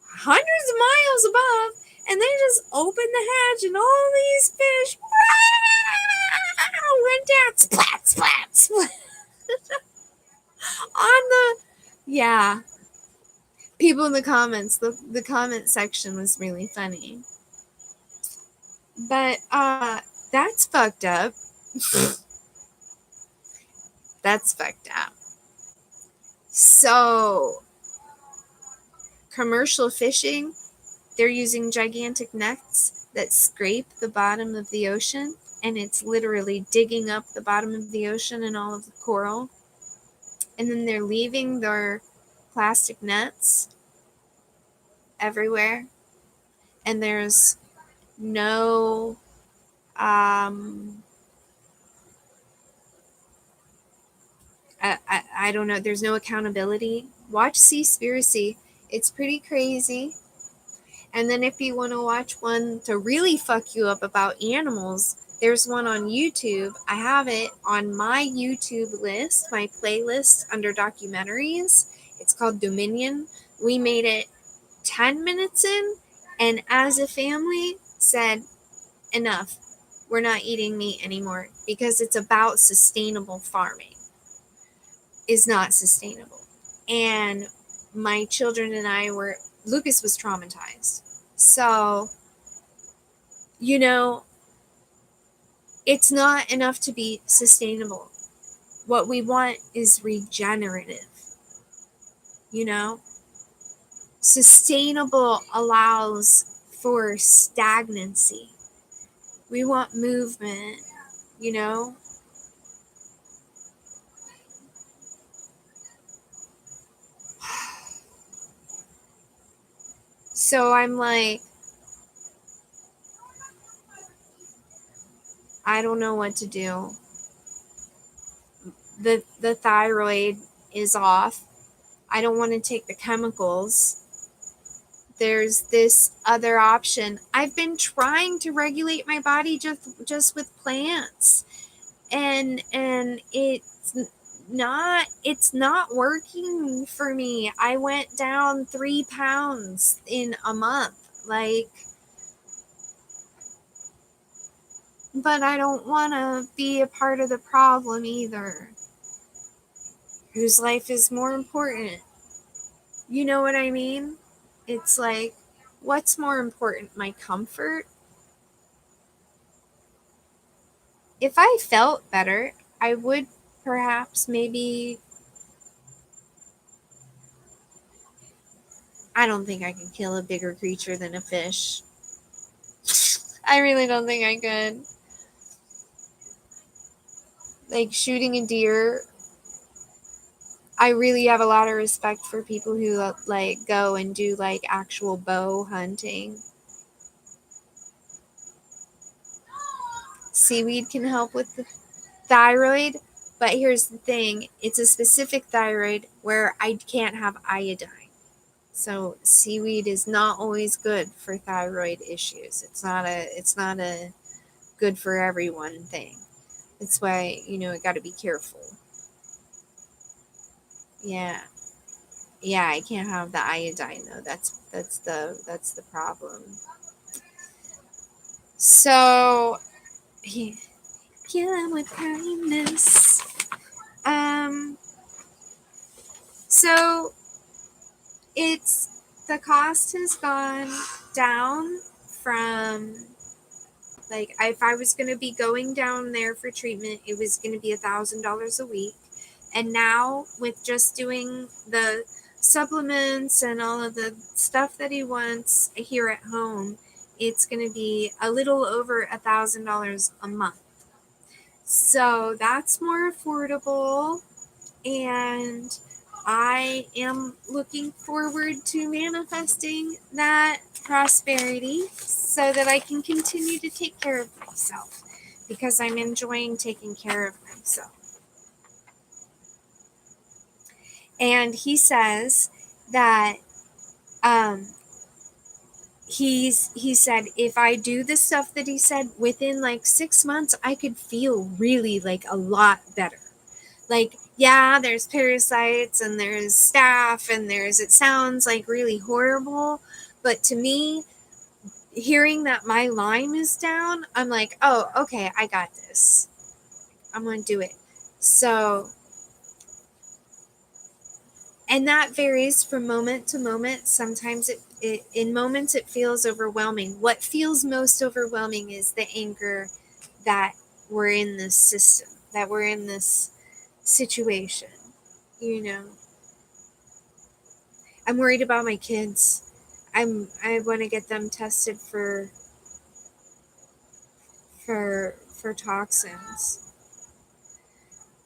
hundreds of miles above, and they just opened the hatch, and all these fish went down, splat, splat, splat. On the, yeah, people in the comments, the comment section was really funny. But that's fucked up. That's fucked up. So commercial fishing, they're using gigantic nets that scrape the bottom of the ocean, and it's literally digging up the bottom of the ocean and all of the coral, and then they're leaving their plastic nets everywhere, and there's no I don't know, there's no accountability. Watch Seaspiracy. It's pretty crazy. And then if you want to watch one to really fuck you up about animals, there's one on YouTube. I have it on my YouTube list, my playlist under documentaries. It's called Dominion. We made it 10 minutes in, and as a family said, enough. We're not eating meat anymore, because it's about sustainable farming. Is not sustainable. And my children and Lucas was traumatized. So, it's not enough to be sustainable. What we want is regenerative. Sustainable allows for stagnancy. We want movement, So I'm like, I don't know what to do. The thyroid is off. I don't want to take the chemicals. There's this other option. I've been trying to regulate my body just with plants, and it's not working for me. I went down 3 pounds in a month, but I don't want to be a part of the problem either. Whose life is more important? You know what I mean? It's like, what's more important, my comfort? If I felt better, I would perhaps maybe, I don't think I could kill a bigger creature than a fish. I really don't think I could. Like, shooting a deer, I really have a lot of respect for people who go and do actual bow hunting. Seaweed can help with the thyroid, but here's the thing, it's a specific thyroid where I can't have iodine. So seaweed is not always good for thyroid issues. It's not a good for everyone thing. That's why, you got to be careful. Yeah. Yeah, I can't have the iodine though. That's the problem. So kill him with kindness. So the cost has gone down from, like, if I was going to be going down there for treatment, it was going to be $1,000 a week. And now with just doing the supplements and all of the stuff that he wants here at home, it's going to be a little over $1,000 a month. So that's more affordable, and I am looking forward to manifesting that prosperity so that I can continue to take care of myself, because I'm enjoying taking care of myself. And he says that he said if I do the stuff that he said, within like 6 months I could feel really like a lot better. Like, yeah, there's parasites and there's staph and it sounds like really horrible, but to me, hearing that my Lyme is down, I'm like, oh, okay, I got this. I'm going to do it. So, and that varies from moment to moment. Sometimes in moments it feels overwhelming. What feels most overwhelming is the anger that we're in this system, that we're in this situation. You know, I'm worried about my kids. I want to get them tested for toxins.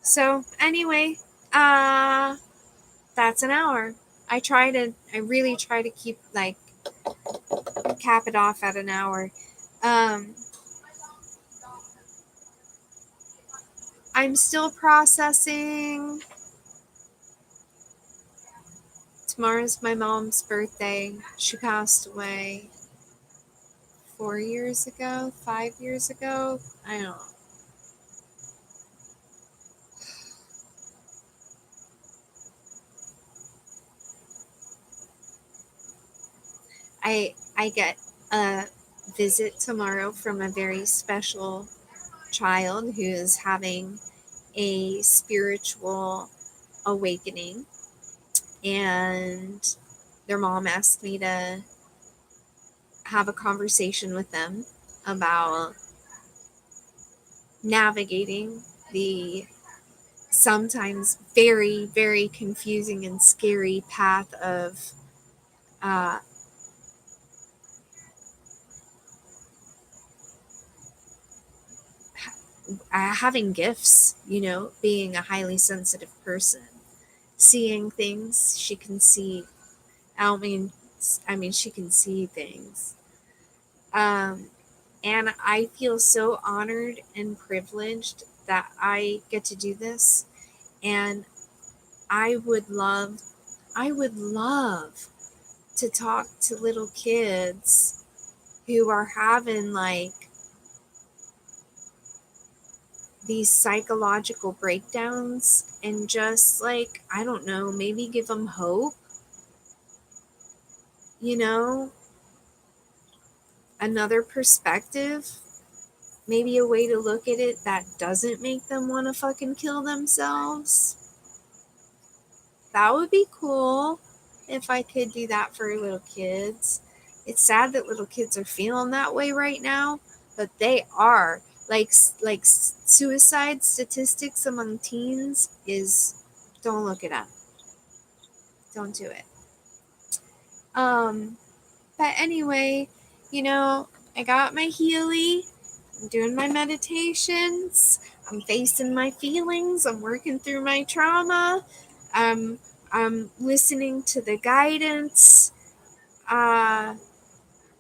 So anyway, that's an hour. I really try to keep, like, cap it off at an hour. I'm still processing. Tomorrow's my mom's birthday. She passed away 4 years ago, 5 years ago. I don't know. I get a visit tomorrow from a very special child who is having a spiritual awakening, and their mom asked me to have a conversation with them about navigating the sometimes very, very confusing and scary path of having gifts, being a highly sensitive person, seeing things she can see. She can see things. And I feel so honored and privileged that I get to do this. And I would love to talk to little kids who are having, like, these psychological breakdowns, and just, like, I don't know, maybe give them hope, another perspective, maybe a way to look at it that doesn't make them want to fucking kill themselves. That would be cool if I could do that for little kids. It's sad that little kids are feeling that way right now, but they are. Like suicide statistics among teens is, don't look it up. Don't do it. But anyway, I got my Healy. I'm doing my meditations. I'm facing my feelings. I'm working through my trauma. I'm listening to the guidance.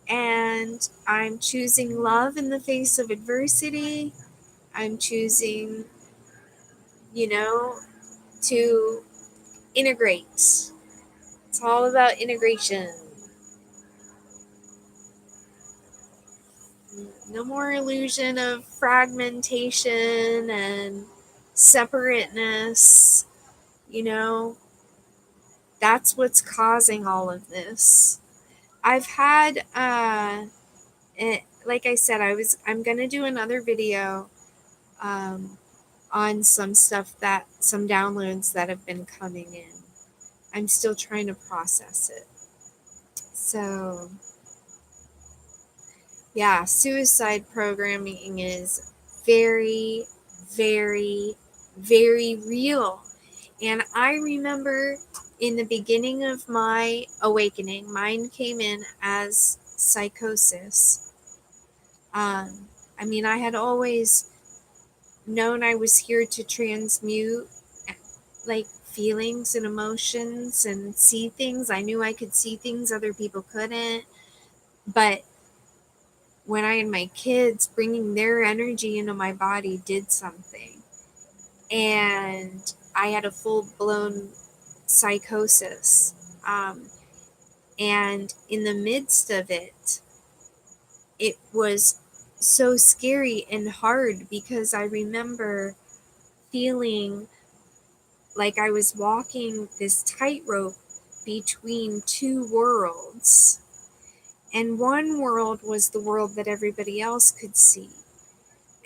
And I'm choosing love in the face of adversity. I'm choosing, to integrate. It's all about integration. No more illusion of fragmentation and separateness. That's what's causing all of this. I've had, like I said, I'm going to do another video on some downloads that have been coming in. I'm still trying to process it. So, yeah, suicide programming is very, very, very real. And I remember in the beginning of my awakening, mine came in as psychosis. I mean, I had always known I was here to transmute like feelings and emotions and see things. I knew I could see things other people couldn't. But when I had my kids, bringing their energy into my body did something. And I had a full blown psychosis. And in the midst of it, it was so scary and hard because I remember feeling like I was walking this tightrope between two worlds. And one world was the world that everybody else could see.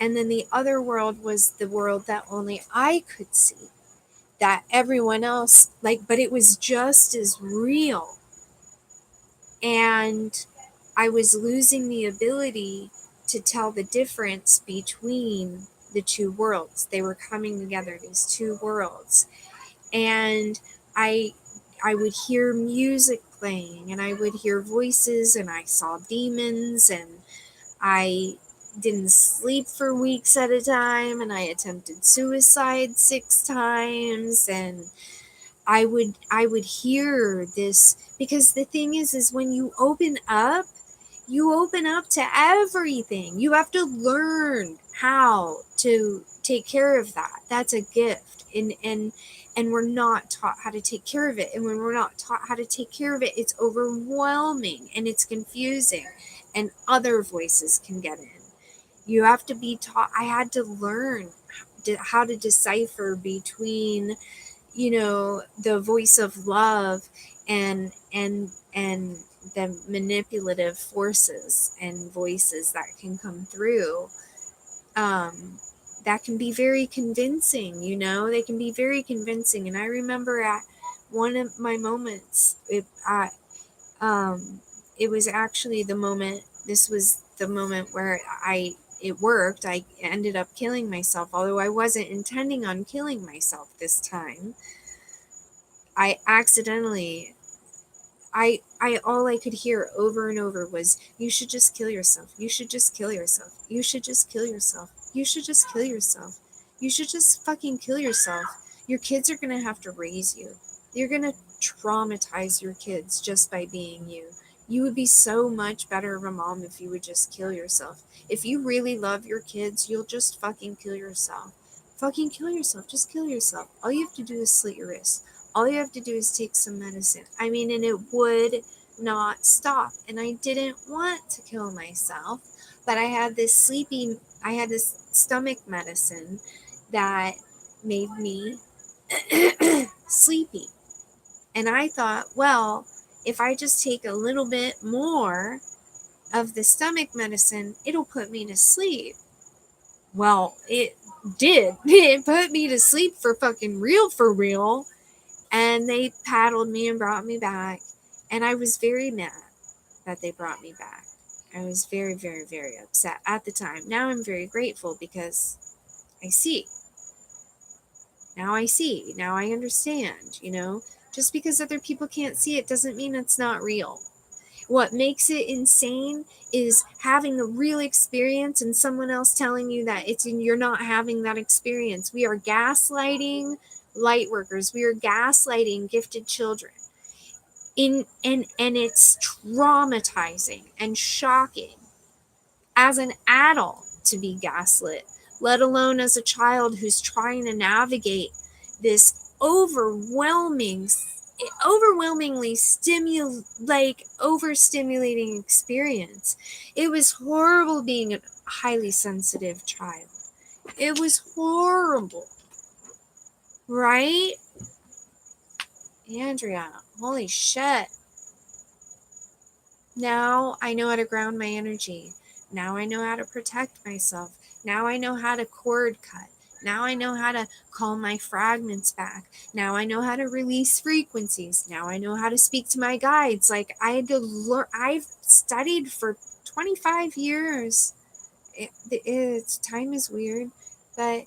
And then the other world was the world that only I could see. That everyone else, but it was just as real. And I was losing the ability to tell the difference between the two worlds. They were coming together, these two worlds. And I would hear music playing and I would hear voices and I saw demons and I didn't sleep for weeks at a time and I attempted suicide 6 times and I would hear this because the thing is when you open up to everything. You have to learn how to take care of that. That's a gift. And we're not taught how to take care of it. And when we're not taught how to take care of it, it's overwhelming and it's confusing and other voices can get in. You have to be taught. I had to learn how to decipher between the voice of love and the manipulative forces and voices that can come through, that can be very convincing. They can be very convincing. And I remember at one of my moments, it was actually this was the moment where it worked. I ended up killing myself, although I wasn't intending on killing myself this time. I accidentally, all I could hear over and over was, you should just kill yourself. You should just kill yourself. You should just kill yourself. You should just kill yourself. You should just fucking kill yourself. Your kids are going to have to raise you. You're going to traumatize your kids just by being you. You would be so much better of a mom if you would just kill yourself. If you really love your kids, you'll just fucking kill yourself. Fucking kill yourself. Just kill yourself. All you have to do is slit your wrist. All you have to do is take some medicine. I mean, and it would not stop. And I didn't want to kill myself, but I had this stomach medicine that made me sleepy. And I thought, well, if I just take a little bit more of the stomach medicine, it'll put me to sleep. Well, it did. It put me to sleep for fucking real, for real. And they paddled me and brought me back. And I was very mad that they brought me back. I was very, very, very upset at the time. Now I'm very grateful because I see. Now I see. Now I understand, Just because other people can't see it doesn't mean it's not real. What makes it insane is having a real experience and someone else telling you that you're not having that experience. We are gaslighting light workers. We are gaslighting gifted children. And it's traumatizing and shocking as an adult to be gaslit, let alone as a child who's trying to navigate this overwhelmingly overstimulating experience. It was horrible being a highly sensitive child. It was horrible. Right? Andrea, holy shit. Now I know how to ground my energy. Now I know how to protect myself. Now I know how to cord cut. Now I know how to call my fragments back. Now I know how to release frequencies. Now I know how to speak to my guides. Like I had to learn. I've studied for 25 years. It's time is weird, but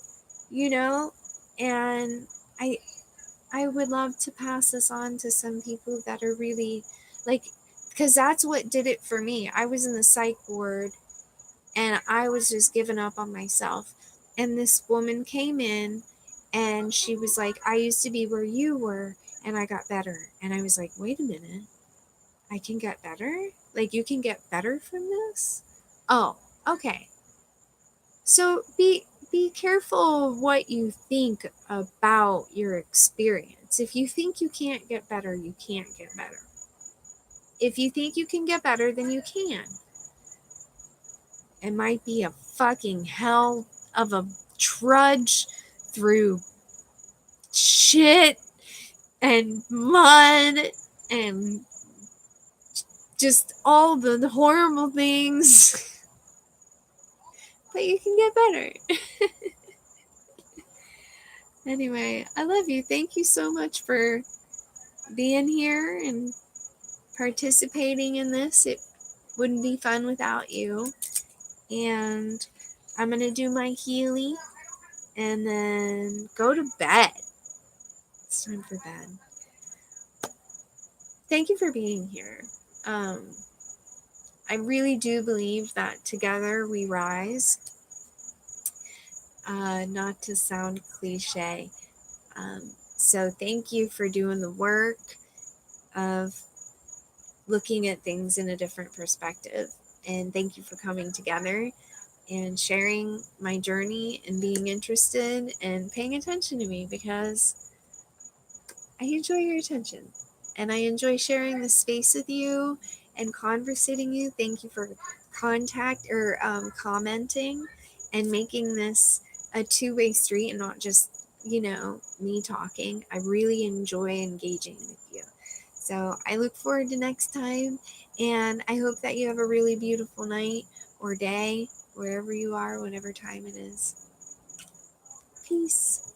you know, and I I would love to pass this on to some people that are really like, because that's what did it for me. I was in the psych ward and I was just giving up on myself. And this woman came in and she was like, I used to be where you were and I got better. And I was like, wait a minute, I can get better? Like, you can get better from this? Oh, okay. So be careful what you think about your experience. If you think you can't get better, you can't get better. If you think you can get better, then you can. It might be a fucking hell of a trudge through shit and mud and just all the horrible things. But you can get better. Anyway, I love you. Thank you so much for being here and participating in this. It wouldn't be fun without you. And I'm going to do my Healy and then go to bed. It's time for bed. Thank you for being here. I really do believe that together we rise. Not to sound cliche. So thank you for doing the work of looking at things in a different perspective. And thank you for coming together and sharing my journey and being interested and paying attention to me, because I enjoy your attention and I enjoy sharing the space with you and conversating you. Thank you for commenting and making this a two-way street and not just, me talking. I really enjoy engaging with you. So I look forward to next time, and I hope that you have a really beautiful night or day, wherever you are, whatever time it is. Peace.